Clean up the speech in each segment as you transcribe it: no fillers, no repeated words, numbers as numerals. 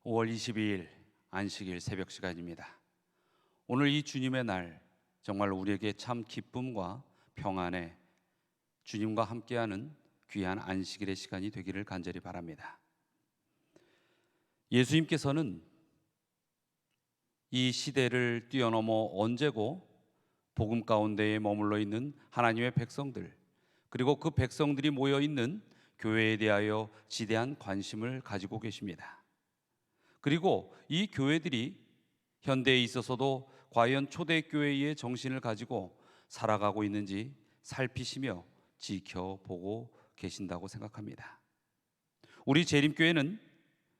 5월 22일 안식일 새벽 시간입니다. 오늘 이 주님의 날, 정말 우리에게 참 기쁨과 평안의 주님과 함께하는 귀한 안식일의 시간이 되기를 간절히 바랍니다. 예수님께서는 이 시대를 뛰어넘어 언제고 복음 가운데에 머물러 있는 하나님의 백성들, 그리고 그 백성들이 모여 있는 교회에 대하여 지대한 관심을 가지고 계십니다. 그리고 이 교회들이 현대에 있어서도 과연 초대교회의 정신을 가지고 살아가고 있는지 살피시며 지켜보고 계신다고 생각합니다. 우리 재림교회는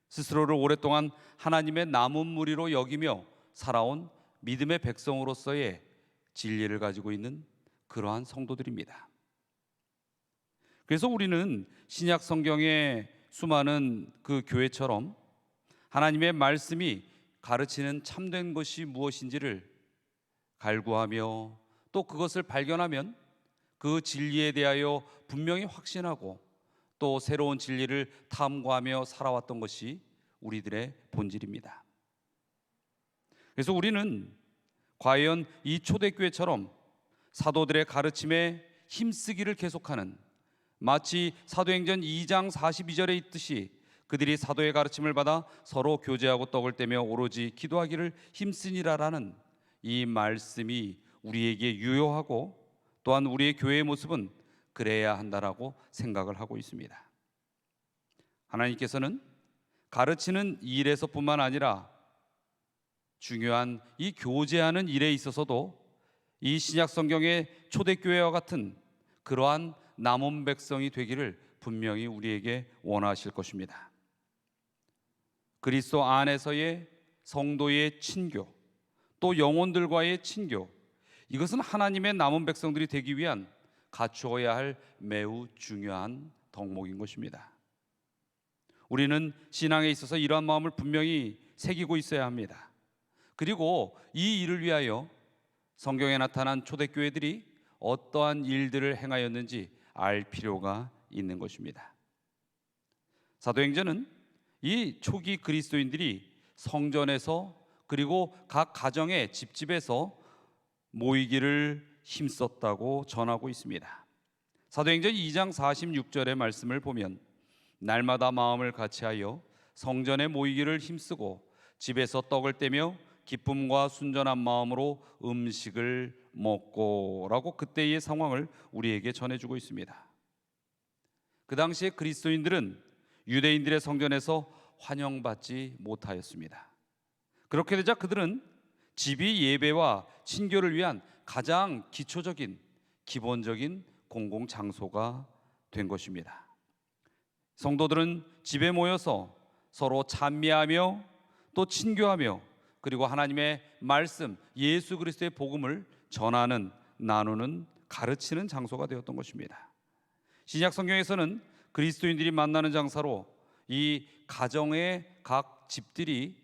스스로를 오랫동안 하나님의 남은 무리로 여기며 살아온 믿음의 백성으로서의 진리를 가지고 있는 그러한 성도들입니다. 그래서 우리는 신약 성경의 수많은 그 교회처럼 하나님의 말씀이 가르치는 참된 것이 무엇인지를 갈구하며 또 그것을 발견하면 그 진리에 대하여 분명히 확신하고 또 새로운 진리를 탐구하며 살아왔던 것이 우리들의 본질입니다. 그래서 우리는 과연 이 초대교회처럼 사도들의 가르침에 힘쓰기를 계속하는, 마치 사도행전 2장 42절에 있듯이 그들이 사도의 가르침을 받아 서로 교제하고 떡을 떼며 오로지 기도하기를 힘쓰니라라는 이 말씀이 우리에게 유효하고 또한 우리의 교회의 모습은 그래야 한다라고 생각을 하고 있습니다. 하나님께서는 가르치는 일에서뿐만 아니라 중요한 이 교제하는 일에 있어서도 이 신약 성경의 초대교회와 같은 그러한 남은 백성이 되기를 분명히 우리에게 원하실 것입니다. 그리스도 안에서의 성도의 친교, 또 영혼들과의 친교, 이것은 하나님의 남은 백성들이 되기 위한 갖추어야 할 매우 중요한 덕목인 것입니다. 우리는 신앙에 있어서 이러한 마음을 분명히 새기고 있어야 합니다. 그리고 이 일을 위하여 성경에 나타난 초대교회들이 어떠한 일들을 행하였는지 알 필요가 있는 것입니다. 사도행전은 이 초기 그리스도인들이 성전에서 그리고 각 가정의 집집에서 모이기를 힘썼다고 전하고 있습니다. 사도행전 2장 46절의 말씀을 보면 날마다 마음을 같이하여 성전에 모이기를 힘쓰고 집에서 떡을 떼며 기쁨과 순전한 마음으로 음식을 먹고 라고 그때의 상황을 우리에게 전해주고 있습니다. 그 당시에 그리스도인들은 유대인들의 성전에서 환영받지 못하였습니다. 그렇게 되자 그들은 집이 예배와 친교를 위한 가장 기초적인 기본적인 공공장소가 된 것입니다. 성도들은 집에 모여서 서로 찬미하며 또 친교하며 그리고 하나님의 말씀, 예수 그리스도의 복음을 전하는, 나누는, 가르치는 장소가 되었던 것입니다. 신약 성경에서는 그리스도인들이 만나는 장사로 이 가정의 각 집들이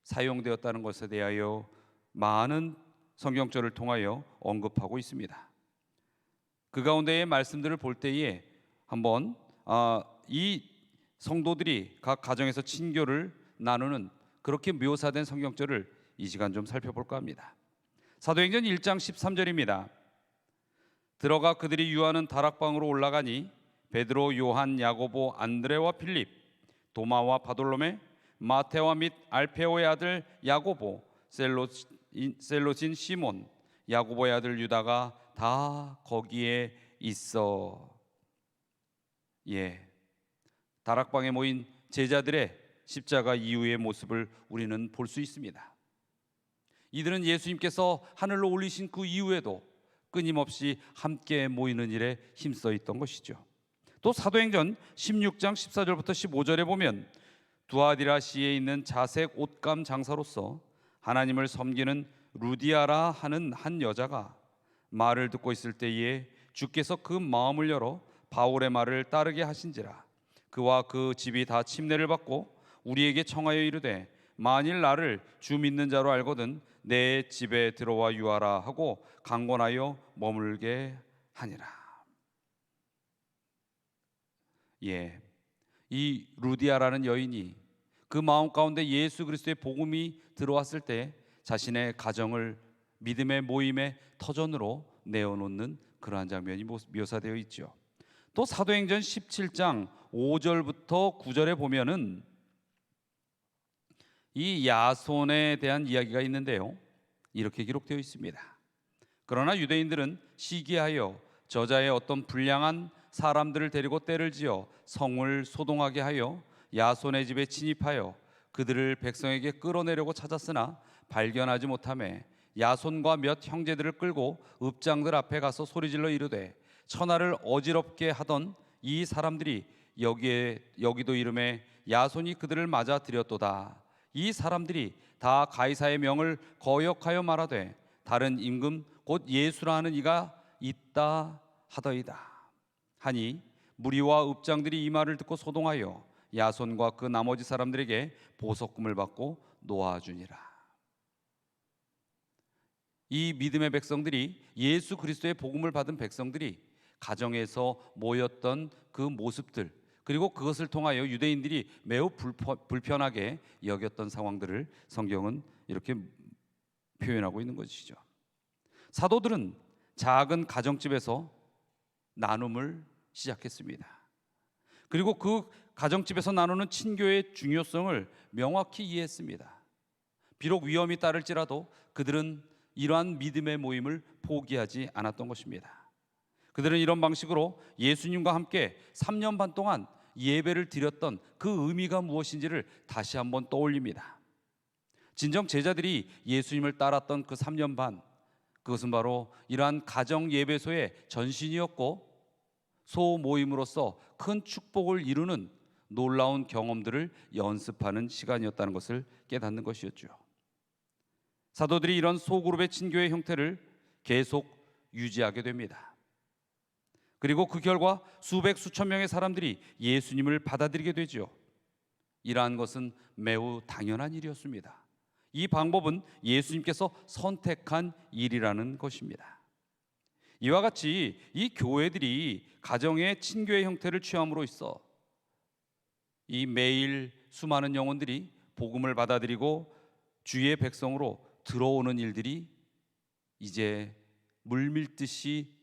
사용되었다는 것에 대하여 많은 성경절을 통하여 언급하고 있습니다. 그 가운데의 말씀들을 볼 때에 한번 이 성도들이 각 가정에서 친교를 나누는 그렇게 묘사된 성경절을 이 시간 좀 살펴볼까 합니다. 사도행전 1장 13절입니다. 들어가 그들이 유하는 다락방으로 올라가니 베드로, 요한, 야고보, 안드레와 필립, 도마와 바돌로메, 마테와 및 알페오의 아들 야고보, 셀로신 시몬, 야고보의 아들 유다가 다 거기에 있어. 다락방에 모인 제자들의 십자가 이후의 모습을 우리는 볼 수 있습니다. 이들은 예수님께서 하늘로 올리신 그 이후에도 끊임없이 함께 모이는 일에 힘써 있던 것이죠. 또 사도행전 16장 14절부터 15절에 보면 두아디라시에 있는 자색 옷감 장사로서 하나님을 섬기는 루디아라 하는 한 여자가 말을 듣고 있을 때에 주께서 그 마음을 열어 바울의 말을 따르게 하신지라. 그와 그 집이 다 침례를 받고 우리에게 청하여 이르되 만일 나를 주 믿는 자로 알거든 내 집에 들어와 유하라 하고 강권하여 머물게 하니라. 이 루디아라는 여인이 그 마음 가운데 예수 그리스도의 복음이 들어왔을 때 자신의 가정을 믿음의 모임의 터전으로 내어놓는 그러한 장면이 묘사되어 있죠. 또 사도행전 17장 5절부터 9절에 보면은 이 야손에 대한 이야기가 있는데요, 이렇게 기록되어 있습니다. 그러나 유대인들은 시기하여 저자의 어떤 불량한 사람들을 데리고 떼를 지어 성을 소동하게 하여 야손의 집에 침입하여 그들을 백성에게 끌어내려고 찾았으나 발견하지 못하매 야손과 몇 형제들을 끌고 읍장들 앞에 가서 소리질러 이르되 천하를 어지럽게 하던 이 사람들이 여기도 이름에 야손이 그들을 맞아 들였도다. 이 사람들이 다 가이사의 명을 거역하여 말하되 다른 임금 곧 예수라 하는 이가 있다 하더이다 하니 무리와 읍장들이 이 말을 듣고 소동하여 야손과 그 나머지 사람들에게 보석금을 받고 놓아주니라. 이 믿음의 백성들이, 예수 그리스도의 복음을 받은 백성들이 가정에서 모였던 그 모습들, 그리고 그것을 통하여 유대인들이 매우 불편하게 여겼던 상황들을 성경은 이렇게 표현하고 있는 것이죠. 사도들은 작은 가정집에서 나눔을 시작했습니다. 그리고 그 가정집에서 나누는 친교의 중요성을 명확히 이해했습니다. 비록 위험이 따를지라도 그들은 이러한 믿음의 모임을 포기하지 않았던 것입니다. 그들은 이런 방식으로 예수님과 함께 3년 반 동안 예배를 드렸던 그 의미가 무엇인지를 다시 한번 떠올립니다. 진정 제자들이 예수님을 따랐던 그 3년 반, 그것은 바로 이러한 가정 예배소의 전신이었고 소모임으로서 큰 축복을 이루는 놀라운 경험들을 연습하는 시간이었다는 것을 깨닫는 것이었죠. 사도들이 이런 소그룹의 친교의 형태를 계속 유지하게 됩니다. 그리고 그 결과 수백 수천 명의 사람들이 예수님을 받아들이게 되죠. 이러한 것은 매우 당연한 일이었습니다. 이 방법은 예수님께서 선택한 일이라는 것입니다. 이와 같이 이 교회들이 가정의 친교의 형태를 취함으로 있어 이 매일 수많은 영혼들이 복음을 받아들이고 주의 백성으로 들어오는 일들이 이제 물밀듯이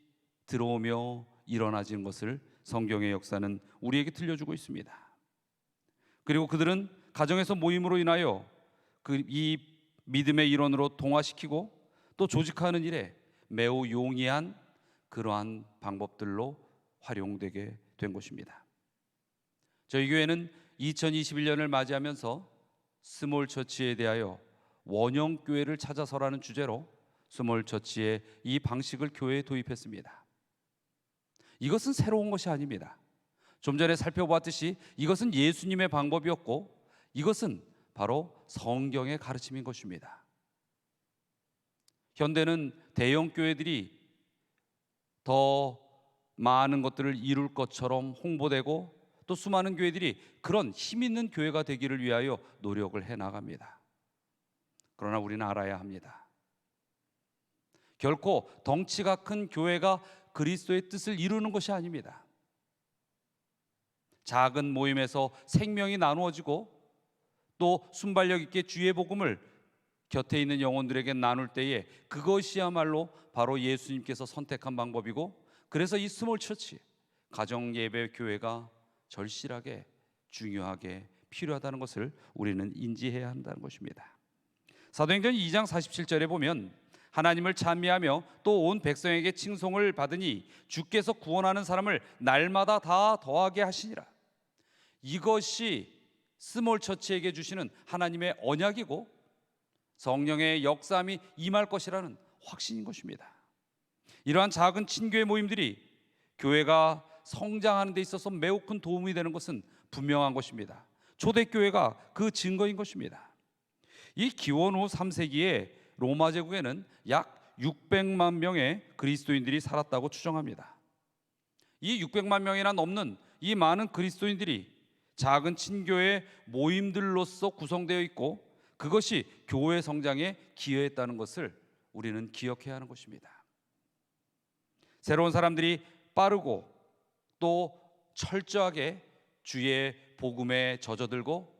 들어오며 일어나지는 것을 성경의 역사는 우리에게 들려주고 있습니다. 그리고 그들은 가정에서 모임으로 인하여 이 믿음의 일원으로 동화시키고 또 조직하는 일에 매우 용이한 그러한 방법들로 활용되게 된 것입니다. 저희 교회는 2021년을 맞이하면서 스몰 처치에 대하여 원형 교회를 찾아서라는 주제로 스몰 처치의 이 방식을 교회에 도입했습니다. 이것은 새로운 것이 아닙니다. 좀 전에 살펴보았듯이 이것은 예수님의 방법이었고 이것은 바로 성경의 가르침인 것입니다. 현대는 대형 교회들이 더 많은 것들을 이룰 것처럼 홍보되고 또 수많은 교회들이 그런 힘 있는 교회가 되기를 위하여 노력을 해나갑니다. 그러나 우리는 알아야 합니다. 결코 덩치가 큰 교회가 그리스도의 뜻을 이루는 것이 아닙니다. 작은 모임에서 생명이 나누어지고 또 순발력 있게 주의 복음을 곁에 있는 영혼들에게 나눌 때에 그것이야말로 바로 예수님께서 선택한 방법이고, 그래서 이 스몰 처치, 가정 예배 교회가 절실하게 중요하게 필요하다는 것을 우리는 인지해야 한다는 것입니다. 사도행전 2장 47절에 보면 하나님을 찬미하며 또 온 백성에게 칭송을 받으니 주께서 구원하는 사람을 날마다 다 더하게 하시니라. 이것이 스몰 처치에게 주시는 하나님의 언약이고 성령의 역사함이 임할 것이라는 확신인 것입니다. 이러한 작은 친교의 모임들이 교회가 성장하는 데 있어서 매우 큰 도움이 되는 것은 분명한 것입니다. 초대교회가 그 증거인 것입니다. 이 기원 후 3세기에 로마 제국에는 약 600만 명의 그리스도인들이 살았다고 추정합니다. 이 600만 명이나 넘는 이 많은 그리스도인들이 작은 친교의 모임들로서 구성되어 있고 그것이 교회 성장에 기여했다는 것을 우리는 기억해야 하는 것입니다. 새로운 사람들이 빠르고 또 철저하게 주의 복음에 젖어들고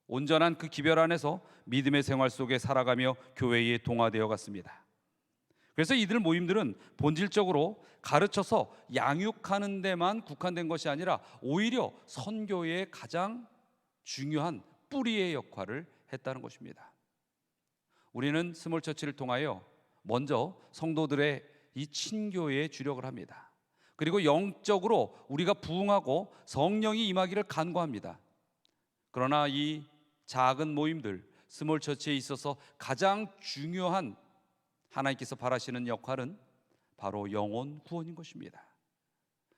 온전한 그 기별 안에서 믿음의 생활 속에 살아가며 교회에 동화되어 갔습니다. 그래서 이들 모임들은 본질적으로 가르쳐서 양육하는 데만 국한된 것이 아니라 오히려 선교의 가장 중요한 뿌리의 역할을 했다는 것입니다. 우리는 스몰 처치를 통하여 먼저 성도들의 이 친교에 주력을 합니다. 그리고 영적으로 우리가 부흥하고 성령이 임하기를 간구합니다. 그러나 이 작은 모임들, 스몰 처치에 있어서 가장 중요한 하나님께서 바라시는 역할은 바로 영혼 구원인 것입니다.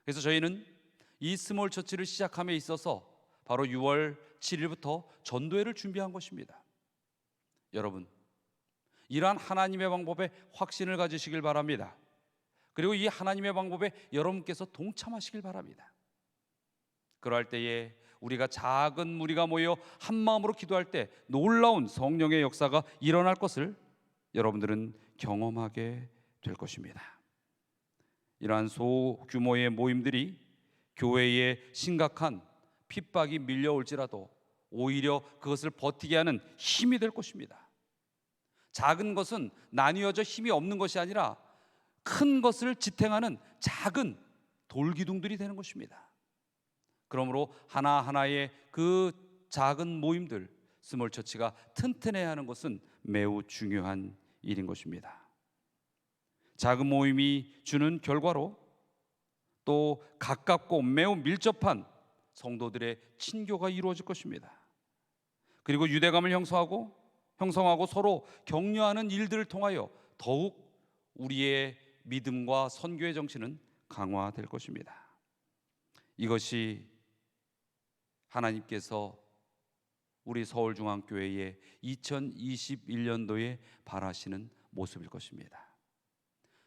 그래서 저희는 이 스몰 처치를 시작함에 있어서 바로 6월 7일부터 전도회를 준비한 것입니다. 여러분, 이러한 하나님의 방법에 확신을 가지시길 바랍니다. 그리고 이 하나님의 방법에 여러분께서 동참하시길 바랍니다. 그러할 때에 우리가 작은 무리가 모여 한 마음으로 기도할 때 놀라운 성령의 역사가 일어날 것을 여러분들은 경험하게 될 것입니다. 이러한 소규모의 모임들이 교회에 심각한 핍박이 밀려올지라도 오히려 그것을 버티게 하는 힘이 될 것입니다. 작은 것은 나뉘어져 힘이 없는 것이 아니라 큰 것을 지탱하는 작은 돌기둥들이 되는 것입니다. 그러므로 하나하나의 그 작은 모임들, 스몰 처치가 튼튼해야 하는 것은 매우 중요한 일인 것입니다. 작은 모임이 주는 결과로 또 가깝고 매우 밀접한 성도들의 친교가 이루어질 것입니다. 그리고 유대감을 형성하고 서로 격려하는 일들을 통하여 더욱 우리의 믿음과 선교의 정신은 강화될 것입니다. 이것이 하나님께서 우리 서울중앙교회의 2021년도에 바라시는 모습일 것입니다.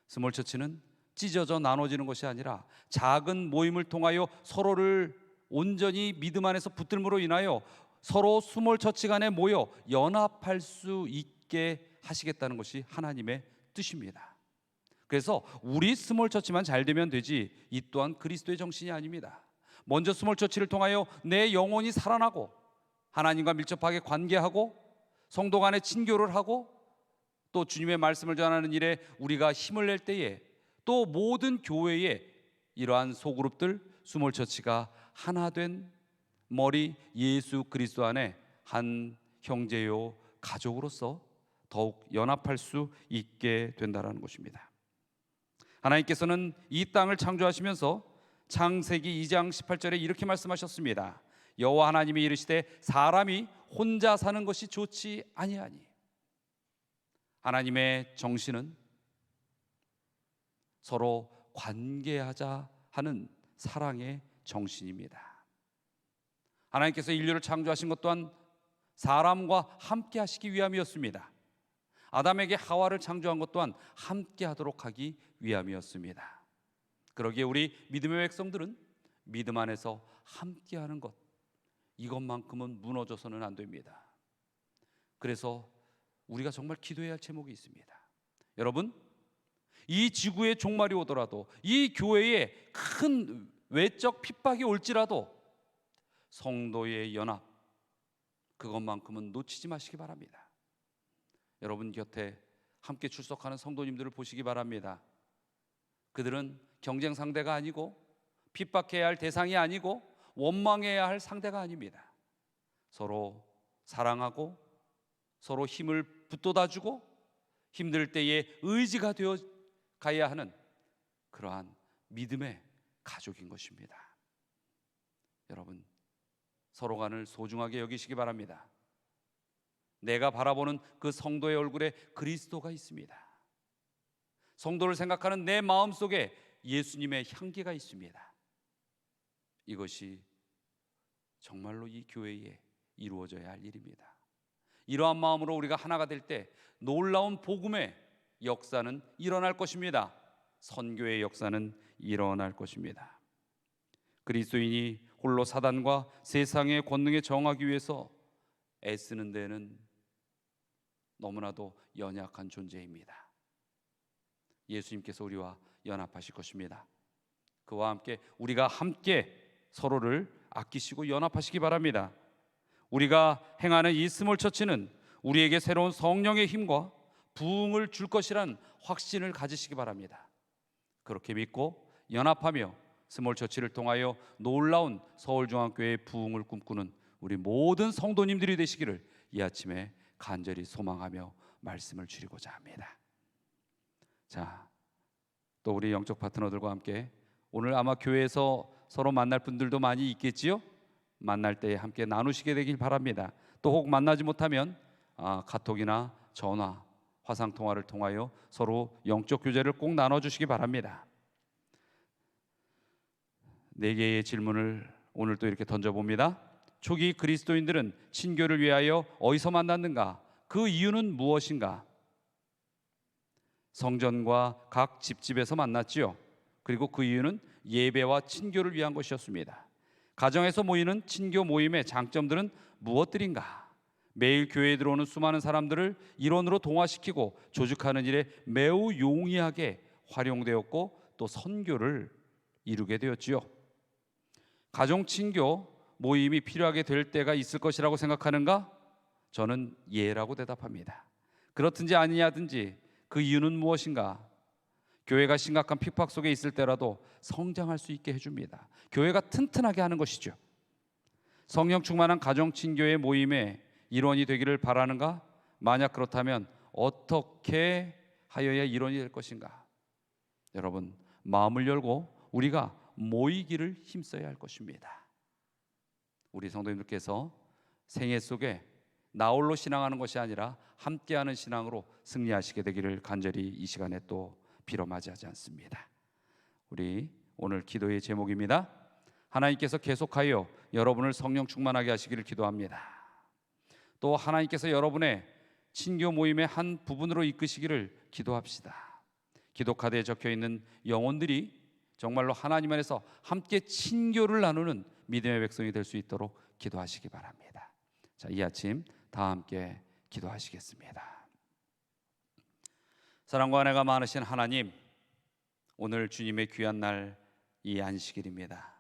스몰 처치는 찢어져 나눠지는 것이 아니라 작은 모임을 통하여 서로를 온전히 믿음 안에서 붙들므로 인하여 서로 스몰 처치 간에 모여 연합할 수 있게 하시겠다는 것이 하나님의 뜻입니다. 그래서 우리 스몰 처치만 잘 되면 되지, 이 또한 그리스도의 정신이 아닙니다. 먼저 스몰 처치를 통하여 내 영혼이 살아나고 하나님과 밀접하게 관계하고 성도 간에 친교를 하고 또 주님의 말씀을 전하는 일에 우리가 힘을 낼 때에 또 모든 교회에 이러한 소그룹들 스몰 처치가 하나 된 머리 예수 그리스도 안에 한 형제요 가족으로서 더욱 연합할 수 있게 된다는 것입니다. 하나님께서는 이 땅을 창조하시면서 창세기 2장 18절에 이렇게 말씀하셨습니다. 여호와 하나님이 이르시되 사람이 혼자 사는 것이 좋지 아니하니. 하나님의 정신은 서로 관계하자 하는 사랑의 정신입니다. 하나님께서 인류를 창조하신 것 또한 사람과 함께 하시기 위함이었습니다. 아담에게 하와를 창조한 것 또한 함께 하도록 하기 위함이었습니다. 그러기에 우리 믿음의 백성들은 믿음 안에서 함께 하는 것, 이것만큼은 무너져서는 안 됩니다. 그래서 우리가 정말 기도해야 할 제목이 있습니다. 여러분, 이 지구의 종말이 오더라도 이 교회에 큰 외적 핍박이 올지라도 성도의 연합, 그것만큼은 놓치지 마시기 바랍니다. 여러분 곁에 함께 출석하는 성도님들을 보시기 바랍니다. 그들은 경쟁 상대가 아니고 핍박해야 할 대상이 아니고 원망해야 할 상대가 아닙니다. 서로 사랑하고 서로 힘을 붙돋아주고 힘들 때에 의지가 되어 가야 하는 그러한 믿음의 가족인 것입니다. 여러분, 서로 간을 소중하게 여기시기 바랍니다. 내가 바라보는 그 성도의 얼굴에 그리스도가 있습니다. 성도를 생각하는 내 마음속에 예수님의 향기가 있습니다. 이것이 정말로 이 교회에 이루어져야 할 일입니다. 이러한 마음으로 우리가 하나가 될 때 놀라운 복음의 역사는 일어날 것입니다. 선교의 역사는 일어날 것입니다. 그리스도인이 홀로 사단과 세상의 권능에 저항하기 위해서 애쓰는 데는 너무나도 연약한 존재입니다. 예수님께서 우리와 연합하실 것입니다. 그와 함께 우리가 함께 서로를 아끼시고 연합하시기 바랍니다. 우리가 행하는 이 스몰 처치는 우리에게 새로운 성령의 힘과 부흥을 줄 것이란 확신을 가지시기 바랍니다. 그렇게 믿고 연합하며 스몰 처치를 통하여 놀라운 서울중앙교회의 부흥을 꿈꾸는 우리 모든 성도님들이 되시기를 이 아침에 간절히 소망하며 말씀을 드리고자 합니다. 자, 또 우리 영적 파트너들과 함께 오늘 아마 교회에서 서로 만날 분들도 많이 있겠지요? 만날 때 함께 나누시게 되길 바랍니다. 또 혹 만나지 못하면 카톡이나 전화, 화상통화를 통하여 서로 영적 교제를 꼭 나눠주시기 바랍니다. 4개의 질문을 오늘 또 이렇게 던져봅니다. 초기 그리스도인들은 친교를 위하여 어디서 만났는가? 그 이유는 무엇인가? 성전과 각 집집에서 만났지요. 그리고 그 이유는 예배와 친교를 위한 것이었습니다. 가정에서 모이는 친교 모임의 장점들은 무엇들인가? 매일 교회에 들어오는 수많은 사람들을 일원으로 동화시키고 조직하는 일에 매우 용이하게 활용되었고 또 선교를 이루게 되었지요. 가정 친교 모임이 필요하게 될 때가 있을 것이라고 생각하는가? 저는 예라고 대답합니다. 그렇든지 아니냐든지 그 이유는 무엇인가? 교회가 심각한 핍박 속에 있을 때라도 성장할 수 있게 해줍니다. 교회가 튼튼하게 하는 것이죠. 성령 충만한 가정 친교의 모임의 일원이 되기를 바라는가? 만약 그렇다면 어떻게 하여야 일원이 될 것인가? 여러분, 마음을 열고 우리가 모이기를 힘써야 할 것입니다. 우리 성도님들께서 생애 속에 나홀로 신앙하는 것이 아니라 함께하는 신앙으로 승리하시게 되기를 간절히 이 시간에 또 빌어 맞이하지 않습니다. 우리 오늘 기도의 제목입니다. 하나님께서 계속하여 여러분을 성령 충만하게 하시기를 기도합니다. 또 하나님께서 여러분의 친교 모임의 한 부분으로 이끄시기를 기도합시다. 기도 카드에 적혀있는 영혼들이 정말로 하나님 안에서 함께 친교를 나누는 믿음의 백성이 될 수 있도록 기도하시기 바랍니다. 자, 이 아침 다 함께 기도하시겠습니다. 사랑과 은혜가 많으신 하나님, 오늘 주님의 귀한 날 이 안식일입니다.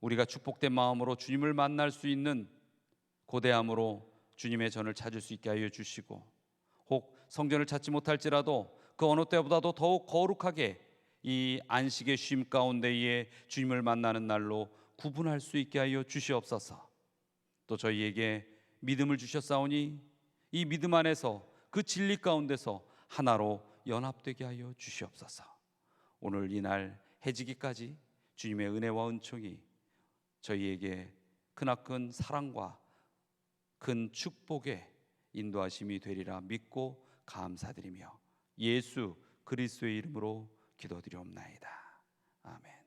우리가 축복된 마음으로 주님을 만날 수 있는 고대함으로 주님의 전을 찾을 수 있게 하여 주시고, 혹 성전을 찾지 못할지라도 그 어느 때보다도 더욱 거룩하게 이 안식의 쉼 가운데에 주님을 만나는 날로 구분할 수 있게 하여 주시옵소서. 또 저희에게 믿음을 주셨사오니 이 믿음 안에서 그 진리 가운데서 하나로 연합되게 하여 주시옵소서. 오늘 이날 해지기까지 주님의 은혜와 은총이 저희에게 크나큰 사랑과 큰 축복의 인도하심이 되리라 믿고 감사드리며 예수 그리스도의 이름으로 기도드리옵나이다. 아멘.